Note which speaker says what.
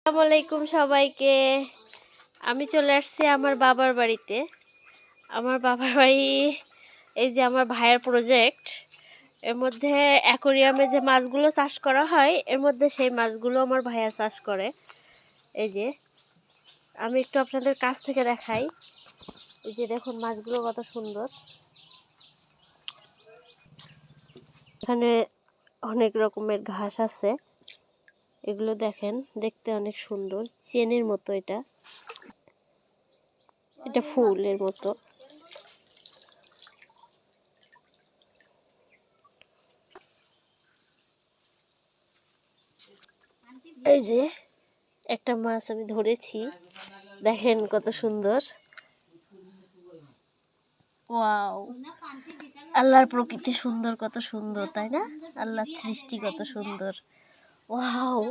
Speaker 1: আসসালামু আলাইকুম সবাইকে। আমি চলে আসছি আমার বাবার বাড়িতে। আমার বাবার বাড়ি এই যে আমার ভাইয়ের প্রজেক্ট। এর মধ্যে অ্যাকোরিয়ামে যে মাছগুলো চাষ করা হয় এর মধ্যে সেই মাছগুলো আমার ভাইয়া চাষ করে। এই যে আমি একটু আপনাদের কাছ থেকে দেখাই। এই যে দেখুন মাছগুলো কত সুন্দর। এখানে অনেক রকমের ঘাস আছে। এগুলো দেখেন, দেখতে অনেক সুন্দর, চেনের মতো। এটা ফুলের মতো। এই যে একটা মাছ আমি ধরেছি, দেখেন কত সুন্দর। ওয়াও, আল্লাহর প্রকৃতি সুন্দর, কত সুন্দর তাই না? আল্লাহর সৃষ্টি কত সুন্দর। ওয়াও।